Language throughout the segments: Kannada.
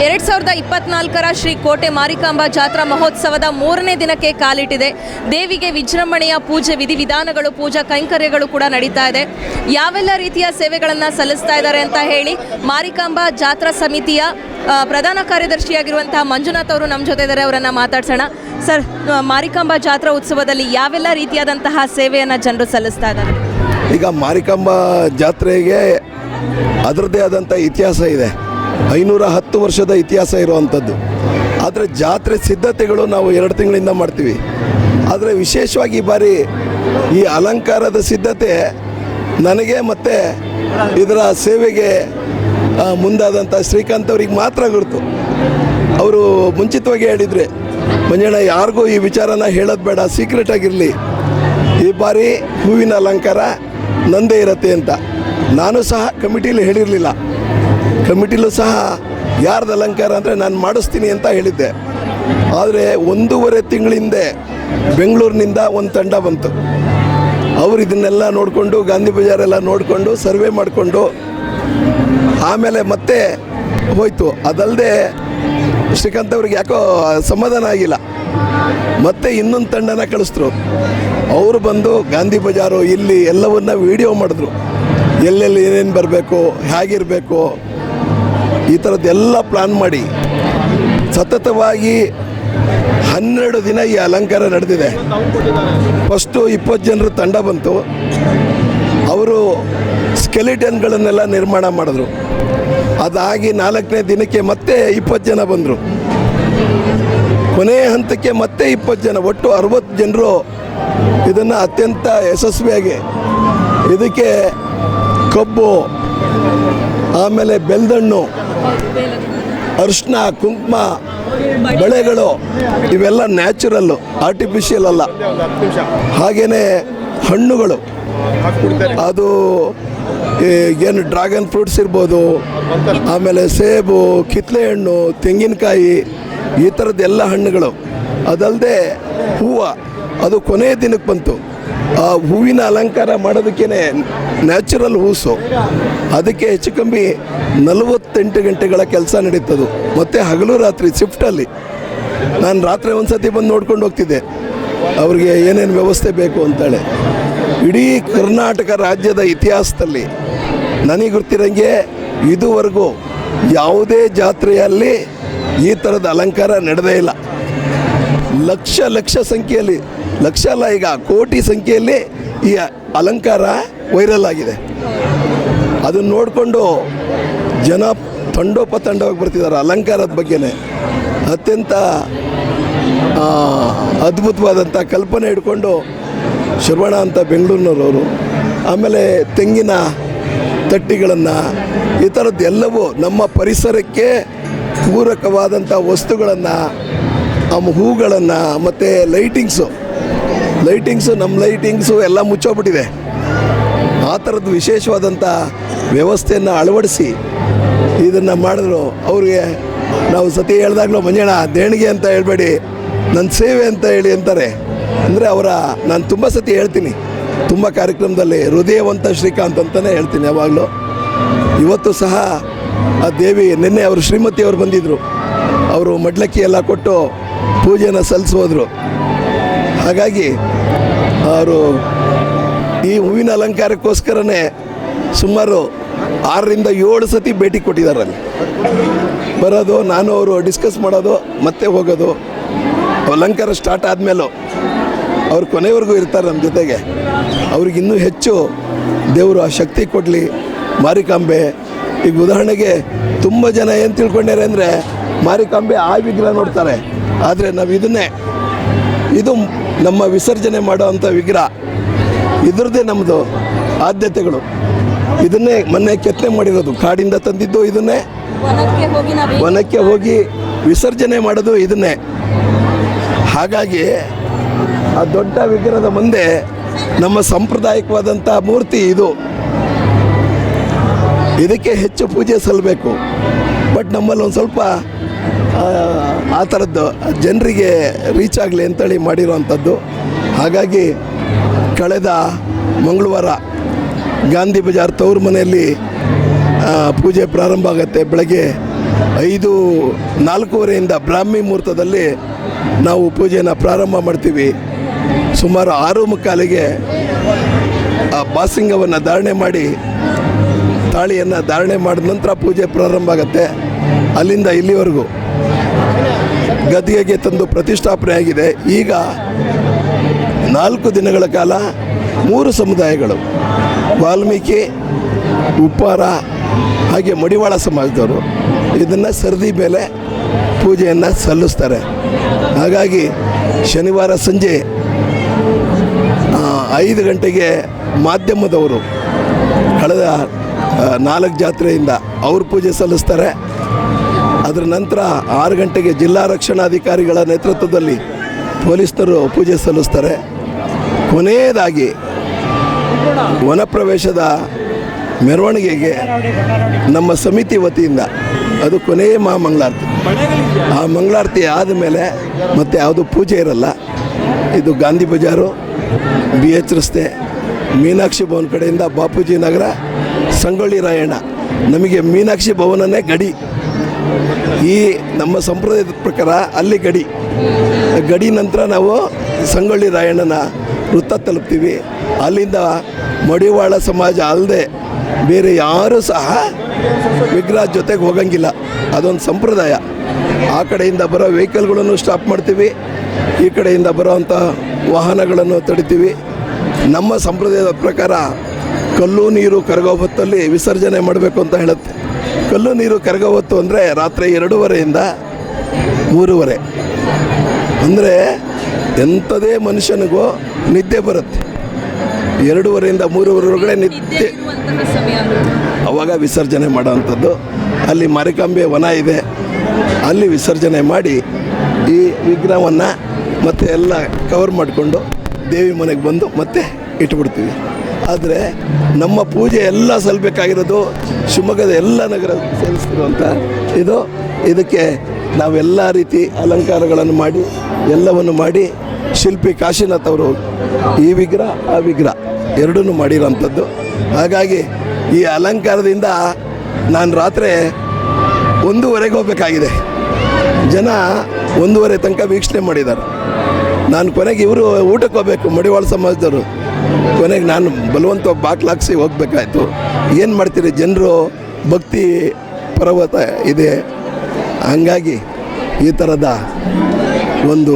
2024ರ ಶ್ರೀ ಕೋಟೆ ಮಾರಿಕಾಂಬಾ ಜಾತ್ರಾ ಮಹೋತ್ಸವದ 3ನೇ ದಿನಕ್ಕೆ ಕಾಲಿಟ್ಟಿದೆ. ದೇವಿಗೆ ವಿಜೃಂಭಣೆಯ ಪೂಜೆ ವಿಧಿವಿಧಾನಗಳು, ಪೂಜಾ ಕೈಂಕರ್ಯಗಳು ಕೂಡ ನಡೀತಾ ಇದೆ. ಯಾವೆಲ್ಲ ರೀತಿಯ ಸೇವೆಗಳನ್ನು ಸಲ್ಲಿಸ್ತಾ ಇದ್ದಾರೆ ಅಂತ ಹೇಳಿ ಮಾರಿಕಾಂಬಾ ಜಾತ್ರಾ ಸಮಿತಿಯ ಪ್ರಧಾನ ಕಾರ್ಯದರ್ಶಿಯಾಗಿರುವಂತಹ ಮಂಜುನಾಥ್ ಅವರು ನಮ್ಮ ಜೊತೆ ಇದ್ದಾರೆ. ಅವರನ್ನು ಮಾತಾಡ್ಸೋಣ. ಸರ್, ಮಾರಿಕಾಂಬಾ ಜಾತ್ರಾ ಉತ್ಸವದಲ್ಲಿ ಯಾವೆಲ್ಲ ರೀತಿಯಾದಂತಹ ಸೇವೆಯನ್ನು ಜನರು ಸಲ್ಲಿಸ್ತಾ ಇದ್ದಾರೆ? ಈಗ ಮಾರಿಕಾಂಬಾ ಜಾತ್ರೆಗೆ ಅದರದ್ದೇ ಆದಂಥ ಇತಿಹಾಸ ಇದೆ. 510 ವರ್ಷದ ಇತಿಹಾಸ ಇರುವಂಥದ್ದು. ಆದರೆ ಜಾತ್ರೆ ಸಿದ್ಧತೆಗಳು ನಾವು 2 ತಿಂಗಳಿಂದ ಮಾಡ್ತೀವಿ. ಆದರೆ ವಿಶೇಷವಾಗಿ ಈ ಬಾರಿ ಈ ಅಲಂಕಾರದ ಸಿದ್ಧತೆ ನನಗೆ ಮತ್ತು ಇದರ ಸೇವೆಗೆ ಮುಂದಾದಂಥ ಶ್ರೀಕಾಂತ್ ಅವ್ರಿಗೆ ಮಾತ್ರ ಗುರುತು. ಅವರು ಮುಂಚಿತವಾಗಿ ಹೇಳಿದರೆ, ಮಂಜಣ್ಣ ಯಾರಿಗೂ ಈ ವಿಚಾರನ ಹೇಳೋದು ಬೇಡ, ಸೀಕ್ರೆಟ್ ಆಗಿರಲಿ, ಈ ಬಾರಿ ಹೂವಿನ ಅಲಂಕಾರ ನಂದೇ ಇರುತ್ತೆ ಅಂತ. ನಾನು ಸಹ ಕಮಿಟಿಲಿ ಹೇಳಿರಲಿಲ್ಲ. ಕಮಿಟಿಲೂ ಸಹ ಯಾರ್ದು ಅಲಂಕಾರ ಅಂದರೆ ನಾನು ಮಾಡಿಸ್ತೀನಿ ಅಂತ ಹೇಳಿದ್ದೆ. ಆದರೆ 1.5 ತಿಂಗಳಿಂದ ಬೆಂಗಳೂರಿನಿಂದ ಒಂದು ತಂಡ ಬಂತು. ಅವರು ಇದನ್ನೆಲ್ಲ ನೋಡಿಕೊಂಡು, ಗಾಂಧಿ ಬಜಾರೆಲ್ಲ ನೋಡಿಕೊಂಡು, ಸರ್ವೆ ಮಾಡಿಕೊಂಡು ಆಮೇಲೆ ಮತ್ತೆ ಹೋಯಿತು. ಅದಲ್ಲದೆ ಶ್ರೀಕಾಂತ್ ಅವ್ರಿಗೆ ಯಾಕೋ ಸಮಾಧಾನ ಆಗಿಲ್ಲ. ಮತ್ತೆ ಇನ್ನೊಂದು ತಂಡನ ಕಳಿಸಿದ್ರು. ಅವರು ಬಂದು ಗಾಂಧಿ ಬಜಾರು ಇಲ್ಲಿ ಎಲ್ಲವನ್ನ ವಿಡಿಯೋ ಮಾಡಿದ್ರು. ಎಲ್ಲೆಲ್ಲಿ ಏನೇನು ಬರಬೇಕು, ಹೇಗಿರಬೇಕು, ಈ ಥರದ್ದೆಲ್ಲ ಪ್ಲ್ಯಾನ್ ಮಾಡಿ ಸತತವಾಗಿ 12 ದಿನ ಈ ಅಲಂಕಾರ ನಡೆದಿದೆ. ಫಸ್ಟು 20 ಜನರ ತಂಡ ಬಂತು. ಅವರು ಸ್ಕೆಲಿಟನ್ಗಳನ್ನೆಲ್ಲ ನಿರ್ಮಾಣ ಮಾಡಿದ್ರು. ಅದಾಗಿ 4ನೇ ದಿನಕ್ಕೆ ಮತ್ತೆ 20 ಜನ ಬಂದರು. ಕೊನೆಯ ಹಂತಕ್ಕೆ ಮತ್ತೆ 20 ಜನ, ಒಟ್ಟು 60 ಜನರು ಇದನ್ನು ಅತ್ಯಂತ ಯಶಸ್ವಿಯಾಗಿ ಇದಕ್ಕೆ ಕಬ್ಬು, ಆಮೇಲೆ ಬೆಲ್ದಣ್ಣು, ಅರಿಶಿನ, ಕುಂಕುಮ, ಬಳೆಗಳು ಇವೆಲ್ಲ ನ್ಯಾಚುರಲ್ಲು, ಆರ್ಟಿಫಿಷಿಯಲ್ ಅಲ್ಲ. ಹಾಗೆಯೇ ಹಣ್ಣುಗಳು, ಅದು ಏನು ಡ್ರ್ಯಾಗನ್ ಫ್ರೂಟ್ಸ್ ಇರ್ಬೋದು, ಆಮೇಲೆ ಸೇಬು, ಕಿತ್ತಳೆ ಹಣ್ಣು, ತೆಂಗಿನಕಾಯಿ, ಈ ಥರದ್ದೆಲ್ಲ ಹಣ್ಣುಗಳು. ಅದಲ್ಲದೆ ಹೂವು, ಅದು ಕೊನೆಯ ದಿನಕ್ಕೆ ಬಂತು. ಆ ಹೂವಿನ ಅಲಂಕಾರ ಮಾಡೋದಕ್ಕೇ ನ್ಯಾಚುರಲ್ ಹೂಸು. ಅದಕ್ಕೆ ಹೆಚ್ಚು ಕಮ್ಮಿ 48 ಗಂಟೆಗಳ ಕೆಲಸ ನಡೀತದು. ಮತ್ತು ಹಗಲು ರಾತ್ರಿ ಶಿಫ್ಟಲ್ಲಿ. ನಾನು ರಾತ್ರಿ ಒಂದು ಸತಿ ಬಂದು ನೋಡ್ಕೊಂಡು ಹೋಗ್ತಿದ್ದೆ ಅವ್ರಿಗೆ ಏನೇನು ವ್ಯವಸ್ಥೆ ಬೇಕು ಅಂತೇಳಿ. ಇಡೀ ಕರ್ನಾಟಕ ರಾಜ್ಯದ ಇತಿಹಾಸದಲ್ಲಿ ನನಗೆ ಗೊತ್ತಿರೋಂಗೆ ಇದುವರೆಗೂ ಯಾವುದೇ ಜಾತ್ರೆಯಲ್ಲಿ ಈ ಥರದ ಅಲಂಕಾರ ನಡೆದೇ ಇಲ್ಲ. ಲಕ್ಷ ಸಂಖ್ಯೆಯಲ್ಲಿ, ಲಕ್ಷ ಅಲ್ಲ, ಈಗ ಕೋಟಿ ಸಂಖ್ಯೆಯಲ್ಲಿ ಈ ಅಲಂಕಾರ ವೈರಲ್ ಆಗಿದೆ. ಅದನ್ನು ನೋಡಿಕೊಂಡು ಜನ ತಂಡೋಪತಂಡವಾಗಿ ಬರ್ತಿದ್ದಾರೆ. ಅಲಂಕಾರದ ಬಗ್ಗೆನೇ ಅತ್ಯಂತ ಅದ್ಭುತವಾದಂಥ ಕಲ್ಪನೆ ಇಟ್ಕೊಂಡು ಶರವಣ ಅಂತ ಬೆಂಗಳೂರಿನವರು, ಆಮೇಲೆ ತೆಂಗಿನ ತಟ್ಟಿಗಳನ್ನು, ಈ ಥರದ್ದು ಎಲ್ಲವೂ ನಮ್ಮ ಪರಿಸರಕ್ಕೆ ಪೂರಕವಾದಂಥ ವಸ್ತುಗಳನ್ನು, ಹೂಗಳನ್ನು, ಮತ್ತು ಲೈಟಿಂಗ್ಸು, ನಮ್ಮ ಲೈಟಿಂಗ್ಸು ಎಲ್ಲ ಮುಚ್ಚೋಗ್ಬಿಟ್ಟಿದೆ. ಆ ಥರದ್ದು ವಿಶೇಷವಾದಂಥ ವ್ಯವಸ್ಥೆಯನ್ನು ಅಳವಡಿಸಿ ಇದನ್ನು ಮಾಡಿದ್ರು. ಅವ್ರಿಗೆ ನಾವು ಸತಿ ಹೇಳಿದಾಗಲೂ, ಮಂಜಣ್ಣ ದೇಣಿಗೆ ಅಂತ ಹೇಳ್ಬೇಡಿ, ನನ್ನ ಸೇವೆ ಅಂತ ಹೇಳಿ ಅಂತಾರೆ. ಅಂದರೆ ನಾನು ತುಂಬ ಸತಿ ಹೇಳ್ತೀನಿ, ತುಂಬ ಕಾರ್ಯಕ್ರಮದಲ್ಲಿ ಹೃದಯವಂತ ಶ್ರೀಕಾಂತ್ ಅಂತಲೇ ಹೇಳ್ತೀನಿ ಯಾವಾಗಲೂ. ಇವತ್ತು ಸಹ ಆ ದೇವಿ, ನಿನ್ನೆ ಅವರು ಶ್ರೀಮತಿಯವರು ಬಂದಿದ್ದರು. ಅವರು ಮಡ್ಲಕ್ಕಿ ಎಲ್ಲ ಕೊಟ್ಟು ಪೂಜೆನ ಸಲ್ಲಿಸೋದ್ರು. ಹಾಗಾಗಿ ಅವರು ಈ ಹೂವಿನ ಅಲಂಕಾರಕ್ಕೋಸ್ಕರನೇ ಸುಮಾರು 6ರಿಂದ 7 ಸತಿ ಭೇಟಿ ಕೊಟ್ಟಿದ್ದಾರೆ. ಅಲ್ಲಿ ಬರೋದು, ನಾನು ಅವರು ಡಿಸ್ಕಸ್ ಮಾಡೋದು, ಮತ್ತೆ ಹೋಗೋದು. ಅಲಂಕಾರ ಸ್ಟಾರ್ಟ್ ಆದಮೇಲೂ ಅವ್ರು ಕೊನೆವರೆಗೂ ಇರ್ತಾರೆ ನಮ್ಮ ಜೊತೆಗೆ. ಅವ್ರಿಗಿನ್ನೂ ಹೆಚ್ಚು ದೇವರು ಆ ಶಕ್ತಿ ಕೊಡಲಿ. ಮಾರಿಕಾಂಬೆ ಈಗ ಉದಾಹರಣೆಗೆ ತುಂಬ ಜನ ಏನು ತಿಳ್ಕೊಂಡ್ಯಾರೆ ಅಂದರೆ ಮಾರಿಕಾಂಬೆ ಆ ವಿಗ್ರಹ ನೋಡ್ತಾರೆ. ಆದರೆ ನಾವು ಇದು ನಮ್ಮ ವಿಸರ್ಜನೆ ಮಾಡೋವಂಥ ವಿಗ್ರಹ. ಇದ್ರದ್ದೇ ನಮ್ಮದು ಆದ್ಯತೆಗಳು. ಇದನ್ನೇ ಮೊನ್ನೆ ಕೆತ್ತನೆ ಮಾಡಿರೋದು, ಕಾಡಿಂದ ತಂದಿದ್ದು ಇದನ್ನೇ, ವನಕ್ಕೆ ಹೋಗಿ ವಿಸರ್ಜನೆ ಮಾಡೋದು ಇದನ್ನೇ. ಹಾಗಾಗಿ ಆ ದೊಡ್ಡ ವಿಗ್ರಹದ ಮುಂದೆ ನಮ್ಮ ಸಾಂಪ್ರದಾಯಿಕವಾದಂಥ ಮೂರ್ತಿ ಇದು. ಇದಕ್ಕೆ ಹೆಚ್ಚು ಪೂಜೆ ಸಲ್ಲಬೇಕು. ಬಟ್ ನಮ್ಮಲ್ಲಿ ಒಂದು ಸ್ವಲ್ಪ ಆ ಥರದ್ದು ಜನರಿಗೆ ರೀಚ್ ಆಗಲಿ ಅಂತೇಳಿ ಮಾಡಿರೋವಂಥದ್ದು. ಹಾಗಾಗಿ ಕಳೆದ ಮಂಗಳವಾರ ಗಾಂಧಿ ಬಜಾರ್ ತವ್ರ ಮನೆಯಲ್ಲಿ ಪೂಜೆ ಪ್ರಾರಂಭ ಆಗುತ್ತೆ. ಬೆಳಗ್ಗೆ 4:45 ಬ್ರಾಹ್ಮಿ ಮುಹೂರ್ತದಲ್ಲಿ ನಾವು ಪೂಜೆಯನ್ನು ಪ್ರಾರಂಭ ಮಾಡ್ತೀವಿ. ಸುಮಾರು 6:45ಗೆ ಆ ಬಾಸಿಂಗವನ್ನು ಧಾರಣೆ ಮಾಡಿ ತಾಳಿಯನ್ನು ಧಾರಣೆ ಮಾಡಿದ ನಂತರ ಪೂಜೆ ಪ್ರಾರಂಭ ಆಗುತ್ತೆ. ಅಲ್ಲಿಂದ ಇಲ್ಲಿವರೆಗೂ ಗದ್ಗೆಗೆ ತಂದು ಪ್ರತಿಷ್ಠಾಪನೆ ಆಗಿದೆ. ಈಗ 4 ದಿನಗಳ ಕಾಲ 3 ಸಮುದಾಯಗಳು, ವಾಲ್ಮೀಕಿ, ಉಪ್ಪಾರ ಹಾಗೆ ಮಡಿವಾಳ ಸಮಾಜದವರು ಇದನ್ನು ಸರದಿ ಮೇಲೆ ಪೂಜೆಯನ್ನು ಸಲ್ಲಿಸ್ತಾರೆ. ಹಾಗಾಗಿ ಶನಿವಾರ ಸಂಜೆ 5 ಗಂಟೆಗೆ ಮಾಧ್ಯಮದವರು ಕಳೆದ 4 ಜಾತ್ರೆಯಿಂದ ಅವ್ರ ಪೂಜೆ ಸಲ್ಲಿಸ್ತಾರೆ. ಅದರ ನಂತರ 6 ಗಂಟೆಗೆ ಜಿಲ್ಲಾ ರಕ್ಷಣಾಧಿಕಾರಿಗಳ ನೇತೃತ್ವದಲ್ಲಿ ಪೊಲೀಸರು ಪೂಜೆ ಸಲ್ಲಿಸ್ತಾರೆ. ಕೊನೆಯದಾಗಿ ವನಪ್ರವೇಶದ ಮೆರವಣಿಗೆಗೆ ನಮ್ಮ ಸಮಿತಿ ವತಿಯಿಂದ ಅದು ಕೊನೆಯ ಮಹಾಮಂಗಳಾರತಿ. ಆ ಮಂಗಳಾರತಿ ಆದಮೇಲೆ ಮತ್ತೆ ಯಾವುದು ಪೂಜೆ ಇರಲ್ಲ. ಇದು ಗಾಂಧಿ ಬಜಾರು, BH ರಸ್ತೆ, ಮೀನಾಕ್ಷಿ ಭವನ ಕಡೆಯಿಂದ ಬಾಪೂಜಿ ನಗರ, ಸಂಗೊಳ್ಳಿ ರಾಯಣ್ಣ. ನಮಗೆ ಮೀನಾಕ್ಷಿ ಭವನನೇ ಗಡಿ. ಈ ನಮ್ಮ ಸಂಪ್ರದಾಯದ ಪ್ರಕಾರ ಅಲ್ಲಿ ಗಡಿ ನಂತರ ನಾವು ಸಂಗೊಳ್ಳಿ ರಾಯಣ್ಣನ ವೃತ್ತ ತಲುಪ್ತೀವಿ. ಅಲ್ಲಿಂದ ಮಡಿವಾಳ ಸಮಾಜ ಅಲ್ಲದೆ ಬೇರೆ ಯಾರೂ ಸಹ ವಿಗ್ರಹ ಜೊತೆಗೆ ಹೋಗಂಗಿಲ್ಲ. ಅದೊಂದು ಸಂಪ್ರದಾಯ. ಆ ಕಡೆಯಿಂದ ಬರೋ ವೆಹಿಕಲ್ಗಳನ್ನು ಸ್ಟಾಪ್ ಮಾಡ್ತೀವಿ, ಈ ಕಡೆಯಿಂದ ಬರೋವಂಥ ವಾಹನಗಳನ್ನು ತಡಿತೀವಿ. ನಮ್ಮ ಸಂಪ್ರದಾಯದ ಪ್ರಕಾರ ಕಲ್ಲು ನೀರು ಕರಗೋ ಹೊತ್ತಲ್ಲಿ ವಿಸರ್ಜನೆ ಮಾಡಬೇಕು ಅಂತ ಹೇಳುತ್ತೆ. ಕಲ್ಲು ನೀರು ಕರಗೋ ಹೊತ್ತು ಅಂದರೆ ರಾತ್ರಿ 2:30ಯಿಂದ 3:30. ಅಂದರೆ ಎಂಥದೇ ಮನುಷ್ಯನಿಗೂ ನಿದ್ದೆ ಬರುತ್ತೆ. 2:30ಯಿಂದ 3:30 ನಿದ್ದೆ, ಅವಾಗ ವಿಸರ್ಜನೆ ಮಾಡೋವಂಥದ್ದು. ಅಲ್ಲಿ ಮಾರಿಕಾಂಬೆ ವನ ಇದೆ, ಅಲ್ಲಿ ವಿಸರ್ಜನೆ ಮಾಡಿ ಈ ವಿಗ್ರಹವನ್ನು ಮತ್ತೆ ಎಲ್ಲ ಕವರ್ ಮಾಡಿಕೊಂಡು ದೇವಿ ಮನೆಗೆ ಬಂದು ಮತ್ತೆ ಇಟ್ಬಿಡ್ತೀವಿ. ಆದರೆ ನಮ್ಮ ಪೂಜೆ ಎಲ್ಲ ಸಲ್ಲಬೇಕಾಗಿರೋದು ಶಿವಮೊಗ್ಗದ ಎಲ್ಲ ನಗರ ಸೇರಿಸ್ತಿರುವಂಥ ಇದಕ್ಕೆ ನಾವೆಲ್ಲ ರೀತಿ ಅಲಂಕಾರಗಳನ್ನು ಮಾಡಿ ಎಲ್ಲವನ್ನು ಮಾಡಿ ಶಿಲ್ಪಿ ಕಾಶಿನಾಥ್ ಅವರು ಈ ವಿಗ್ರಹ ಆ ವಿಗ್ರಹ ಎರಡನ್ನೂ ಮಾಡಿರೋಂಥದ್ದು. ಹಾಗಾಗಿ ಈ ಅಲಂಕಾರದಿಂದ ನಾನು ರಾತ್ರಿ 1:30ಗೆ ಹೋಗಬೇಕಾಗಿದೆ. ಜನ 1:30 ತನಕ ವೀಕ್ಷಣೆ ಮಾಡಿದ್ದಾರೆ. ನಾನು ಕೊನೆಗೆ ಇವರು ಊಟಕ್ಕೆ ಹೋಗಬೇಕು, ಮಡಿವಾಳ ಸಮಾಜದವರು. ಕೊನೆಗೆ ನಾನು ಬಲವಂತ ಬಾಕ್ಲಾಕ್ಸಿ ಹೋಗ್ಬೇಕಾಯ್ತು. ಏನು ಮಾಡ್ತೀರಿ, ಜನರು ಭಕ್ತಿ ಪರ್ವತ ಇದೆ. ಹಂಗಾಗಿ ಈ ಥರದ ಒಂದು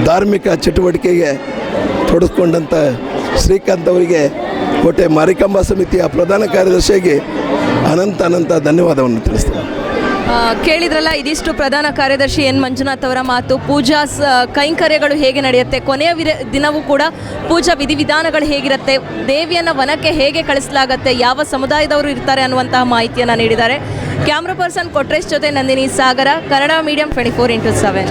ಧಾರ್ಮಿಕ ಚಟುವಟಿಕೆಗೆ ತೊಡಸ್ಕೊಂಡಂಥ ಶ್ರೀಕಾಂತ್ ಅವರಿಗೆ ಕೋಟೆ ಮಾರಿಕಾಂಬಾ ಸಮಿತಿಯ ಪ್ರಧಾನ ಕಾರ್ಯದರ್ಶಿಯಾಗಿ ಅನಂತ ಧನ್ಯವಾದವನ್ನು ತಿಳಿಸ್ತೇನೆ. ಕೇಳಿದ್ರಲ್ಲ, ಇದಿಷ್ಟು ಪ್ರಧಾನ ಕಾರ್ಯದರ್ಶಿ ಎನ್ ಮಂಜುನಾಥ್ ಅವರ ಮಾತು. ಪೂಜಾ ಕೈಂಕರ್ಯಗಳು ಹೇಗೆ ನಡೆಯುತ್ತೆ, ಕೊನೆಯ ದಿನವೂ ಕೂಡ ಪೂಜಾ ವಿಧಿವಿಧಾನಗಳು ಹೇಗಿರುತ್ತೆ, ದೇವಿಯನ್ನು ವನಕ್ಕೆ ಹೇಗೆ ಕಳಿಸಲಾಗುತ್ತೆ, ಯಾವ ಸಮುದಾಯದವರು ಇರ್ತಾರೆ ಅನ್ನುವಂತಹ ಮಾಹಿತಿಯನ್ನು ನೀಡಿದ್ದಾರೆ. ಕ್ಯಾಮ್ರಾ ಪರ್ಸನ್ ಕೊಟ್ರೇಶ್ ಜೊತೆ ನಂದಿನಿ ಸಾಗರ, ಕನ್ನಡ ಮೀಡಿಯಂ 24x7.